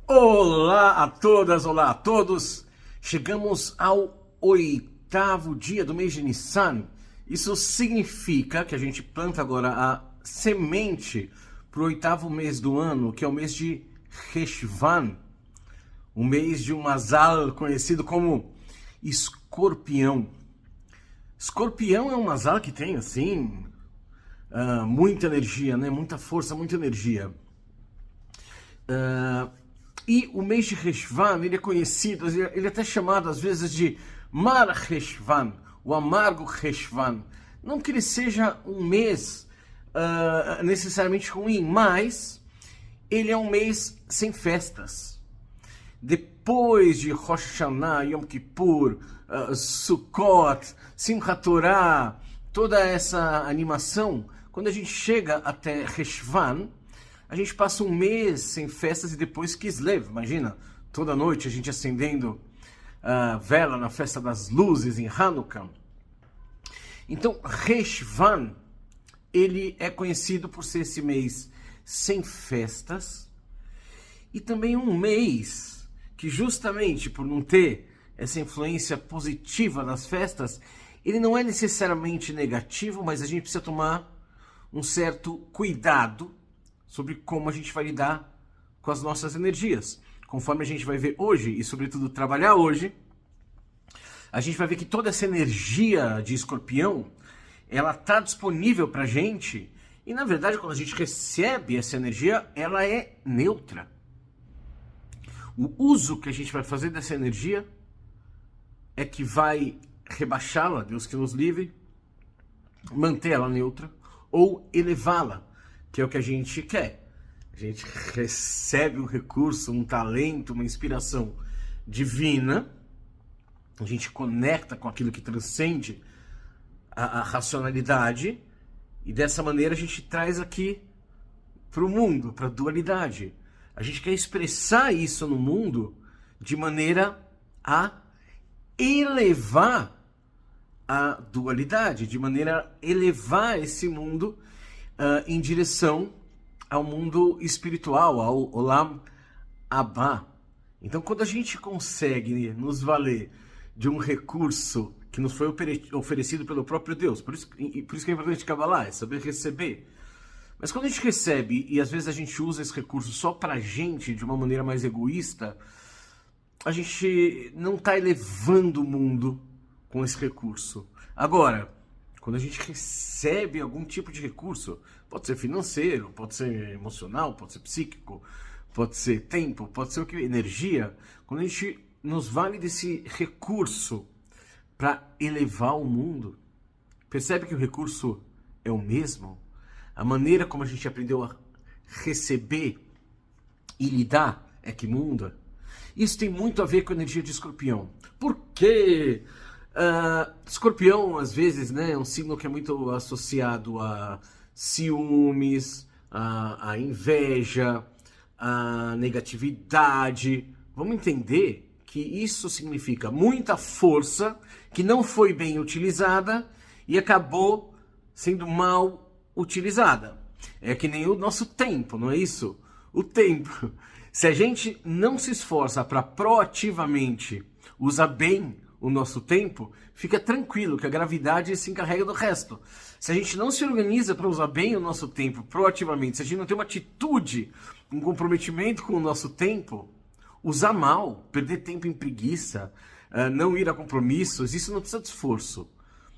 Olá a todas, olá a todos. Chegamos ao 8º dia do mês de Nissan. Isso significa que a gente planta agora a semente para o 8º mês do ano, que é o mês de Reshvan, o mês de um Mazal conhecido como Escorpião. Escorpião é um Mazal que tem, assim, muita energia, né? Muita força, muita energia. E o mês de Reshvan, ele é conhecido, ele é até chamado às vezes de Mar Reshvan, o amargo Reshvan. Não que ele seja um mês necessariamente ruim, mas ele é um mês sem festas. Depois de Rosh Hashanah, Yom Kippur, Sukkot, Simchat Torah, toda essa animação, quando a gente chega até Reshvan, a gente passa um mês sem festas e depois Kislev. Imagina, toda noite a gente acendendo vela na festa das luzes em Hanukkah. Então, Reshvan, ele é conhecido por ser esse mês sem festas e também um mês que, justamente por não ter essa influência positiva das festas, ele não é necessariamente negativo, mas a gente precisa tomar um certo cuidado sobre como a gente vai lidar com as nossas energias. Conforme a gente vai ver hoje, e sobretudo trabalhar hoje, a gente vai ver que toda essa energia de Escorpião, ela está disponível para a gente, e na verdade quando a gente recebe essa energia, ela é neutra. O uso que a gente vai fazer dessa energia é que vai rebaixá-la, Deus que nos livre, manter ela neutra, ou elevá-la, que é o que a gente quer. A gente recebe um recurso, um talento, uma inspiração divina, a gente conecta com aquilo que transcende a racionalidade, e dessa maneira a gente traz aqui para o mundo, para a dualidade. A gente quer expressar isso no mundo de maneira a elevar a dualidade, de maneira a elevar esse mundo em direção ao mundo espiritual, ao Olam Abba. Então, quando a gente consegue nos valer de um recurso que nos foi oferecido pelo próprio Deus, por isso que é importante Kabbalah, é saber receber. Mas quando a gente recebe, e às vezes a gente usa esse recurso só pra gente, de uma maneira mais egoísta, a gente não está elevando o mundo com esse recurso. Agora, quando a gente recebe algum tipo de recurso, pode ser financeiro, pode ser emocional, pode ser psíquico, pode ser tempo, pode ser o que, energia, quando a gente nos vale desse recurso para elevar o mundo, percebe que o recurso é o mesmo? A maneira como a gente aprendeu a receber e lidar é que muda. Isso tem muito a ver com a energia de Escorpião. Por quê? Escorpião, às vezes, né, é um signo que é muito associado a ciúmes, a inveja, a negatividade. Vamos entender que isso significa muita força que não foi bem utilizada e acabou sendo mal utilizada. É que nem o nosso tempo, não é isso? O tempo. Se a gente não se esforça para proativamente usar bem o nosso tempo, fica tranquilo que a gravidade se encarrega do resto. Se a gente não se organiza para usar bem o nosso tempo proativamente, se a gente não tem uma atitude, um comprometimento com o nosso tempo, usar mal, perder tempo em preguiça, não ir a compromissos, isso não precisa de esforço.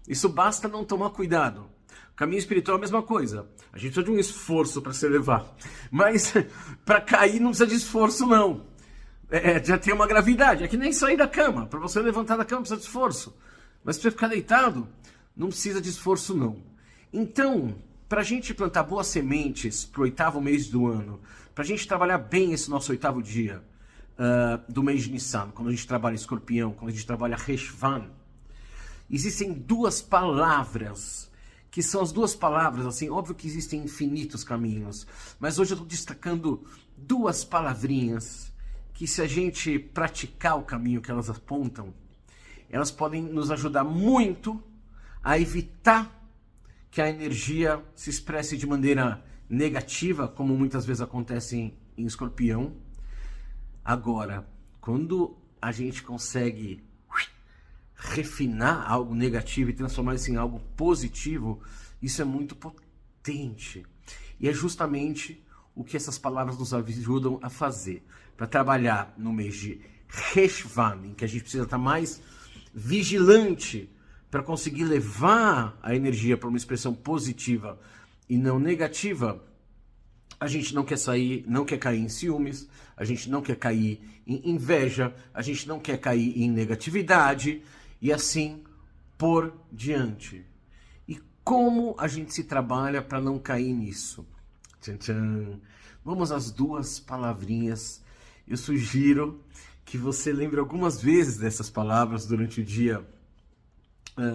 Isso basta não tomar cuidado. O caminho espiritual é a mesma coisa. A gente precisa de um esforço para se elevar. Mas para cair não precisa de esforço, não. Já tem uma gravidade. É que nem sair da cama. Para você levantar da cama precisa de esforço. Mas para você ficar deitado, não precisa de esforço, não. Então, para a gente plantar boas sementes para o 8º mês do ano, para a gente trabalhar bem esse nosso 8º dia do mês de Nissan, quando a gente trabalha Escorpião, quando a gente trabalha Reshvan, existem duas palavras, que são as duas palavras, assim, óbvio que existem infinitos caminhos, mas hoje eu estou destacando duas palavrinhas que, se a gente praticar o caminho que elas apontam, elas podem nos ajudar muito a evitar que a energia se expresse de maneira negativa, como muitas vezes acontece em Escorpião, Agora, quando a gente consegue refinar algo negativo e transformar isso em algo positivo, isso é muito potente. E é justamente o que essas palavras nos ajudam a fazer. Para trabalhar no mês de Reshvan, em que a gente precisa estar mais vigilante para conseguir levar a energia para uma expressão positiva e não negativa, a gente não quer cair em ciúmes, a gente não quer cair em inveja, a gente não quer cair em negatividade e assim por diante. E como a gente se trabalha para não cair nisso? Tchan, tchan. Vamos às duas palavrinhas. Eu sugiro que você lembre algumas vezes dessas palavras durante o dia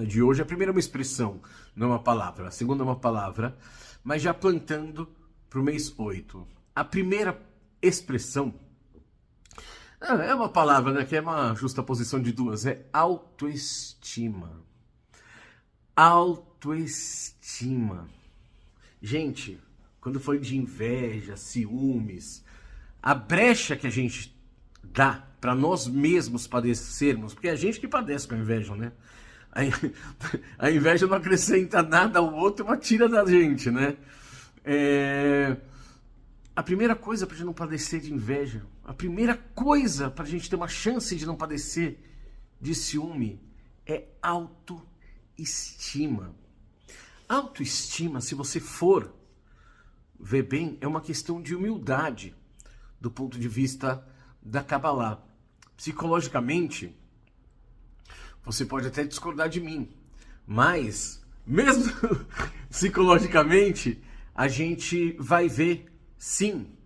de hoje. A primeira é uma expressão, não é uma palavra. A segunda é uma palavra, mas já plantando para o mês 8. A primeira expressão é uma palavra, né, que é uma justaposição de duas. É autoestima. Autoestima. Gente, quando foi de inveja, ciúmes, a brecha que a gente dá para nós mesmos padecermos, porque é a gente que padece com a inveja, né? A inveja não acrescenta nada ao outro, mas tira da gente, né? A primeira coisa para a gente não padecer de inveja, a primeira coisa para a gente ter uma chance de não padecer de ciúme é autoestima. Autoestima, se você for ver bem, é uma questão de humildade do ponto de vista da Kabbalah. Psicologicamente, você pode até discordar de mim, mas mesmo psicologicamente, a gente vai ver sim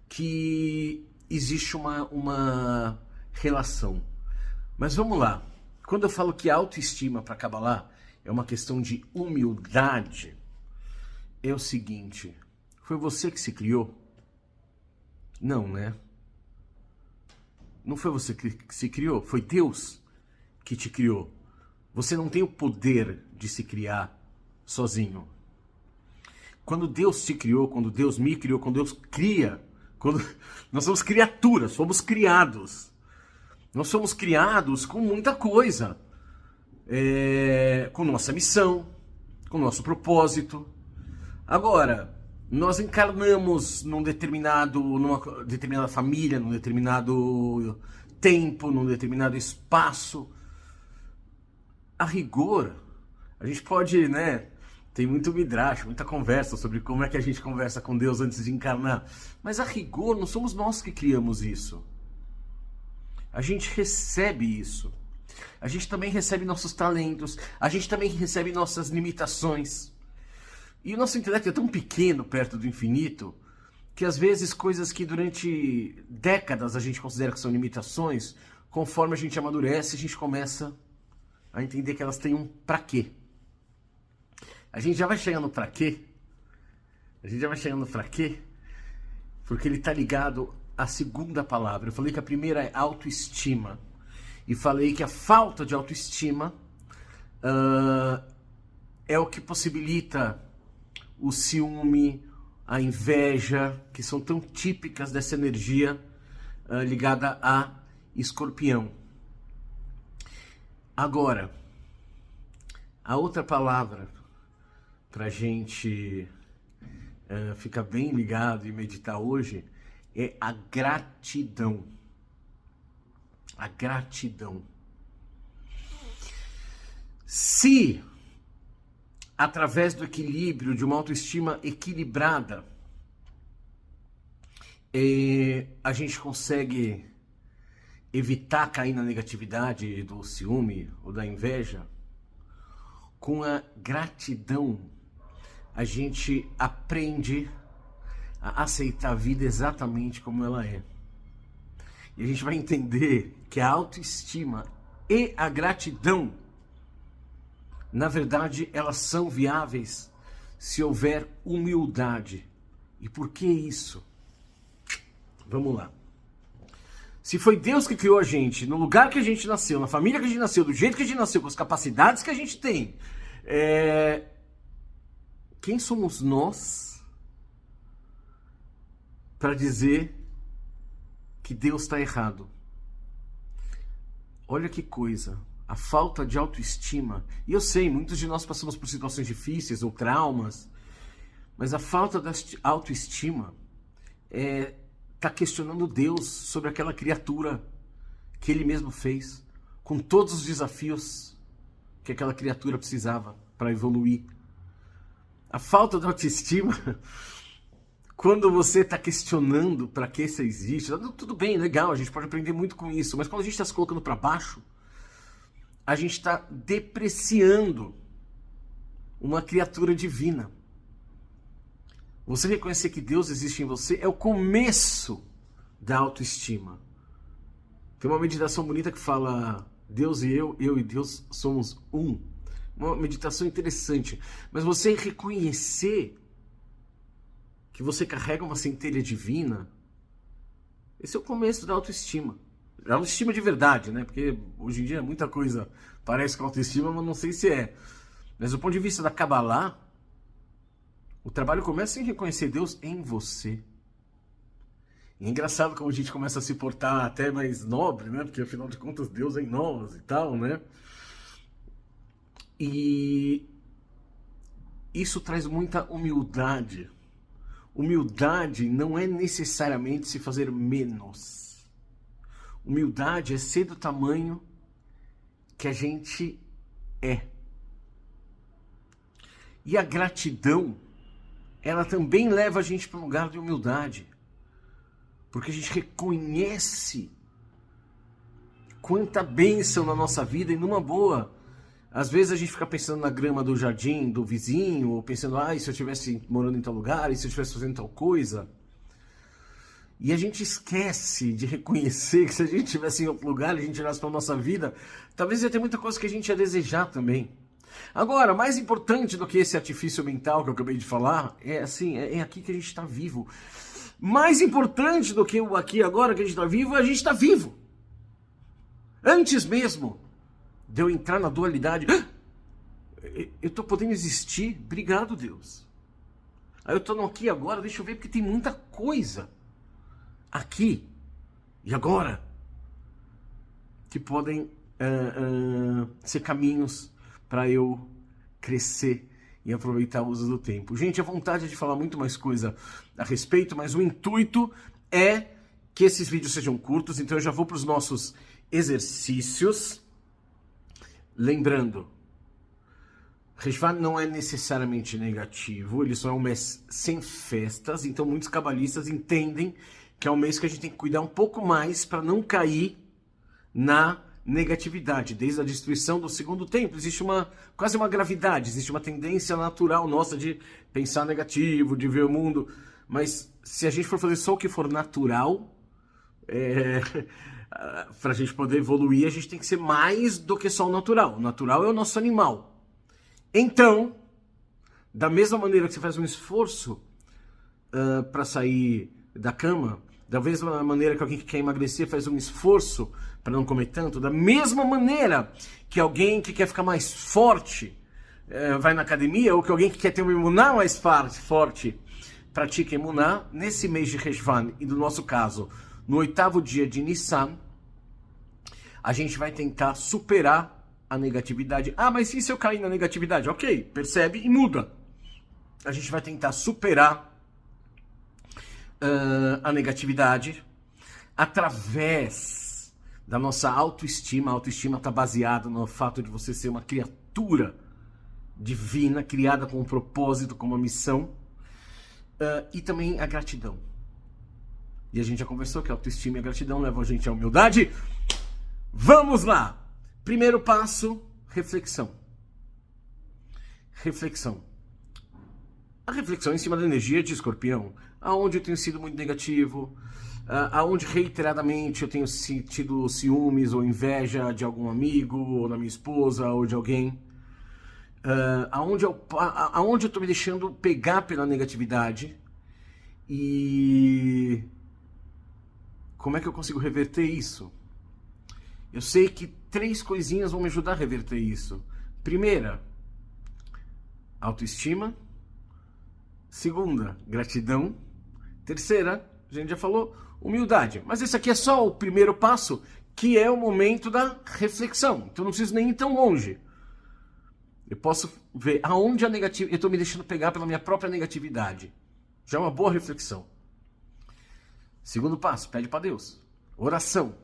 que existe uma relação. Mas vamos lá. Quando eu falo que autoestima para Kabbalah é uma questão de humildade, é o seguinte: foi você que se criou? Não, né? Não foi você que se criou, foi Deus que te criou. Você não tem o poder de se criar sozinho. Quando Deus te criou, quando Deus me criou, quando Deus cria, nós somos criaturas, fomos criados. Nós somos criados com muita coisa. Com nossa missão, com nosso propósito. Agora, nós encarnamos numa determinada família, num determinado tempo, num determinado espaço. A rigor, a gente pode, né? Tem muito midrash, muita conversa sobre como é que a gente conversa com Deus antes de encarnar. Mas a rigor, não somos nós que criamos isso. A gente recebe isso. A gente também recebe nossos talentos. A gente também recebe nossas limitações. E o nosso intelecto é tão pequeno perto do infinito que às vezes coisas que durante décadas a gente considera que são limitações, conforme a gente amadurece, a gente começa a entender que elas têm um pra quê. A gente já vai chegando pra quê? Porque ele tá ligado à segunda palavra. Eu falei que a primeira é autoestima. E falei que a falta de autoestima é o que possibilita o ciúme, a inveja, que são tão típicas dessa energia ligada a Escorpião. Agora, a outra palavra para a gente ficar bem ligado e meditar hoje é a gratidão. A gratidão. Se através do equilíbrio, de uma autoestima equilibrada, a gente consegue evitar cair na negatividade do ciúme ou da inveja, com a gratidão, a gente aprende a aceitar a vida exatamente como ela é. E a gente vai entender que a autoestima e a gratidão, na verdade, elas são viáveis se houver humildade. E por que isso? Vamos lá. Se foi Deus que criou a gente, no lugar que a gente nasceu, na família que a gente nasceu, do jeito que a gente nasceu, com as capacidades que a gente tem, quem somos nós para dizer que Deus está errado. Olha que coisa, a falta de autoestima. E eu sei, muitos de nós passamos por situações difíceis ou traumas, mas a falta da autoestima está questionando Deus sobre aquela criatura que Ele mesmo fez, com todos os desafios que aquela criatura precisava para evoluir. A falta de autoestima, quando você está questionando para que isso existe, tudo bem, legal, a gente pode aprender muito com isso, mas quando a gente está se colocando para baixo, a gente está depreciando uma criatura divina. Você reconhecer que Deus existe em você é o começo da autoestima. Tem uma meditação bonita que fala: Deus e eu e Deus somos um. Uma meditação interessante. Mas você reconhecer que você carrega uma centelha divina, esse é o começo da autoestima. A autoestima de verdade, né? Porque hoje em dia muita coisa parece com autoestima, mas não sei se é. Mas do ponto de vista da Kabbalah, o trabalho começa em reconhecer Deus em você. E é engraçado como a gente começa a se portar até mais nobre, né? Porque afinal de contas Deus é em nós e tal, né? E isso traz muita humildade. Humildade não é necessariamente se fazer menos. Humildade é ser do tamanho que a gente é. E a gratidão, ela também leva a gente para um lugar de humildade. Porque a gente reconhece quanta bênção na nossa vida e numa boa. Às vezes a gente fica pensando na grama do jardim do vizinho, ou pensando, e se eu estivesse morando em tal lugar, e se eu estivesse fazendo tal coisa. E a gente esquece de reconhecer que se a gente estivesse em outro lugar, e a gente olhasse para a nossa vida, talvez ia ter muita coisa que a gente ia desejar também. Agora, mais importante do que esse artifício mental que eu acabei de falar, é aqui que a gente está vivo. Mais importante do que o aqui e agora que a gente está vivo, a gente está vivo. Antes mesmo de eu entrar na dualidade, eu estou podendo existir, obrigado Deus. Aí eu estou no aqui e agora, deixa eu ver, porque tem muita coisa aqui e agora que podem ser caminhos para eu crescer e aproveitar o uso do tempo. Gente, a vontade é de falar muito mais coisa a respeito, mas o intuito é que esses vídeos sejam curtos, então eu já vou para os nossos exercícios. Lembrando, Reshvan não é necessariamente negativo, ele só é um mês sem festas, então muitos cabalistas entendem que é um mês que a gente tem que cuidar um pouco mais para não cair na negatividade. Desde a destruição do segundo templo, existe quase uma gravidade, existe uma tendência natural nossa de pensar negativo, de ver o mundo, mas se a gente for fazer só o que for natural, para a gente poder evoluir, a gente tem que ser mais do que só o natural. O natural é o nosso animal. Então, da mesma maneira que você faz um esforço para sair da cama, da mesma maneira que alguém que quer emagrecer faz um esforço para não comer tanto, da mesma maneira que alguém que quer ficar mais forte vai na academia, ou que alguém que quer ter uma imuná mais forte pratica imuná, nesse mês de Reshvan, e no nosso caso, no 8º dia de Nissan, a gente vai tentar superar a negatividade. Mas e se eu cair na negatividade? Ok, percebe e muda. A gente vai tentar superar a negatividade através da nossa autoestima. A autoestima está baseada no fato de você ser uma criatura divina, criada com um propósito, com uma missão, e também a gratidão. E a gente já conversou que a autoestima e a gratidão levam a gente à humildade. Vamos lá! Primeiro passo, reflexão. Reflexão. A reflexão em cima da energia de Escorpião. Aonde eu tenho sido muito negativo, aonde reiteradamente eu tenho sentido ciúmes ou inveja de algum amigo, ou da minha esposa, ou de alguém. Aonde eu estou me deixando pegar pela negatividade. E como é que eu consigo reverter isso? Eu sei que 3 coisinhas vão me ajudar a reverter isso. Primeira, autoestima. Segunda, gratidão. Terceira, a gente já falou, humildade. Mas esse aqui é só o primeiro passo, que é o momento da reflexão. Então não preciso nem ir tão longe. Eu posso ver aonde a negatividade... Eu estou me deixando pegar pela minha própria negatividade. Já é uma boa reflexão. Segundo passo, pede para Deus. Oração.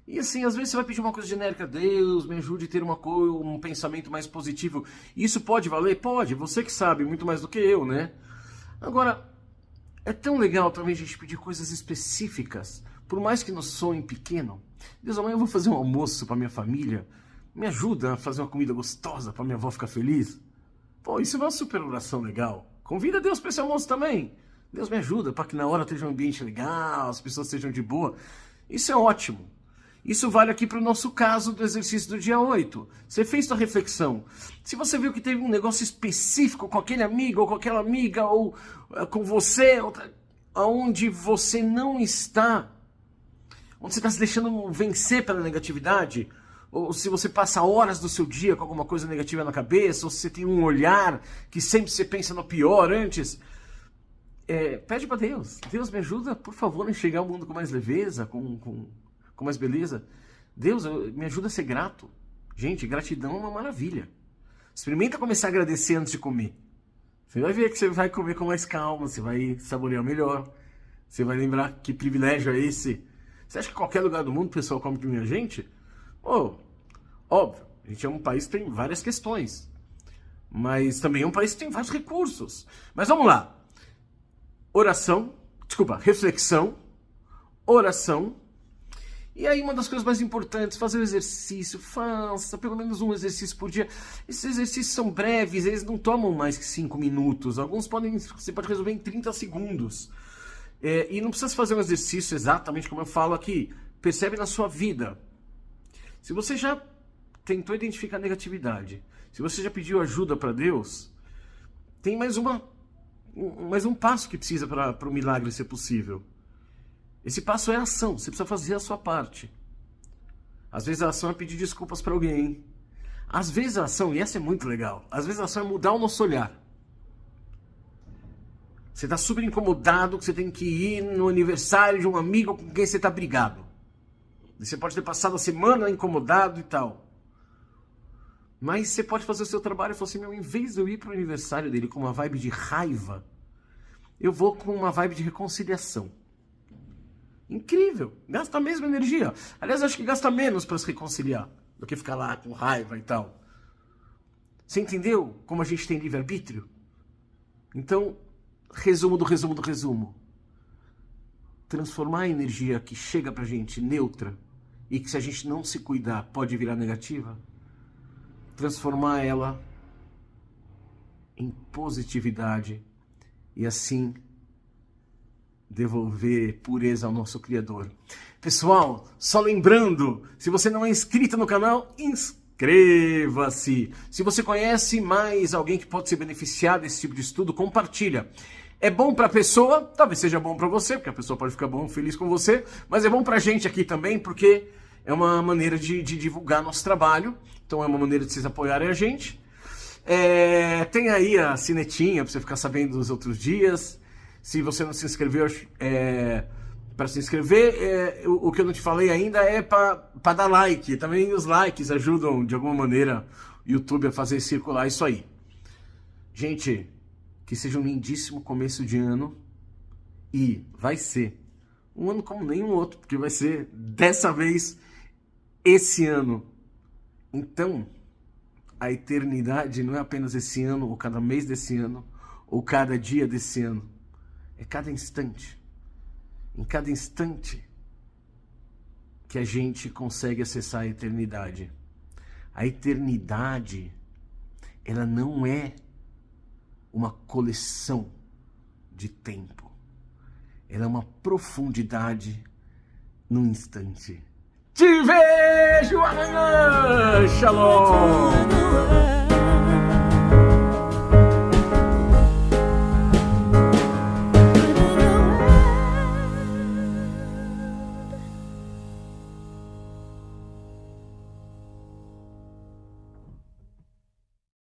E assim, às vezes você vai pedir uma coisa genérica. Deus, me ajude a ter um pensamento mais positivo. Isso pode valer? Pode. Você que sabe muito mais do que eu, né? Agora, é tão legal também a gente pedir coisas específicas. Por mais que nos soem pequeno. Deus, amanhã eu vou fazer um almoço para minha família. Me ajuda a fazer uma comida gostosa para minha avó ficar feliz. Pô, isso é uma super oração legal. Convida Deus para esse almoço também. Deus me ajuda para que na hora esteja um ambiente legal, as pessoas estejam de boa. Isso é ótimo. Isso vale aqui para o nosso caso do exercício do dia 8. Você fez sua reflexão. Se você viu que teve um negócio específico com aquele amigo, ou com aquela amiga, ou com você, onde você não está, onde você está se deixando vencer pela negatividade, ou se você passa horas do seu dia com alguma coisa negativa na cabeça, ou se você tem um olhar que sempre você pensa no pior antes, pede para Deus. Deus, me ajuda, por favor, a enxergar o mundo com mais leveza, com mais beleza. Deus, me ajuda a ser grato. Gente, gratidão é uma maravilha. Experimenta começar a agradecer antes de comer. Você vai ver que você vai comer com mais calma, você vai saborear melhor, você vai lembrar que privilégio é esse. Você acha que em qualquer lugar do mundo o pessoal come que nem a gente? Óbvio, a gente é um país que tem várias questões, mas também é um país que tem vários recursos. Mas vamos lá. Reflexão, oração. E aí uma das coisas mais importantes, fazer o exercício. Faça pelo menos um exercício por dia. Esses exercícios são breves, eles não tomam mais que 5 minutos. Alguns você pode resolver em 30 segundos. E não precisa fazer um exercício exatamente como eu falo aqui. Percebe na sua vida. Se você já tentou identificar a negatividade, se você já pediu ajuda para Deus, tem mais um passo que precisa para o milagre ser possível. Esse passo é a ação, você precisa fazer a sua parte. Às vezes a ação é pedir desculpas para alguém. Às vezes a ação, e essa é muito legal, às vezes a ação é mudar o nosso olhar. Você está super incomodado que você tem que ir no aniversário de um amigo com quem você está brigado. Você pode ter passado a semana incomodado e tal. Mas você pode fazer o seu trabalho e falar assim, em vez de eu ir para o aniversário dele com uma vibe de raiva, eu vou com uma vibe de reconciliação. Incrível, gasta a mesma energia. Aliás, acho que gasta menos para se reconciliar do que ficar lá com raiva e tal. Você entendeu como a gente tem livre-arbítrio? Então, resumo do resumo. Transformar a energia que chega pra gente neutra e que se a gente não se cuidar pode virar negativa, transformar ela em positividade e assim devolver pureza ao nosso Criador. Pessoal, só lembrando, se você não é inscrito no canal, inscreva-se. Se você conhece mais alguém que pode se beneficiar desse tipo de estudo, compartilha. É bom para a pessoa, talvez seja bom para você, porque a pessoa pode ficar feliz com você, mas é bom para a gente aqui também, porque é uma maneira de divulgar nosso trabalho, então é uma maneira de vocês apoiarem a gente. Tem aí a sinetinha para você ficar sabendo dos outros dias. Se você não se inscreveu, para se inscrever, o que eu não te falei ainda é para dar like. Também os likes ajudam de alguma maneira o YouTube a fazer circular isso aí. Gente, que seja um lindíssimo começo de ano e vai ser um ano como nenhum outro, porque vai ser dessa vez esse ano. Então, a eternidade não é apenas esse ano, ou cada mês desse ano, ou cada dia desse ano. É cada instante. Em cada instante que a gente consegue acessar a eternidade. A eternidade, ela não é uma coleção de tempo. Ela é uma profundidade num instante. Te vejo amanhã! Shalom!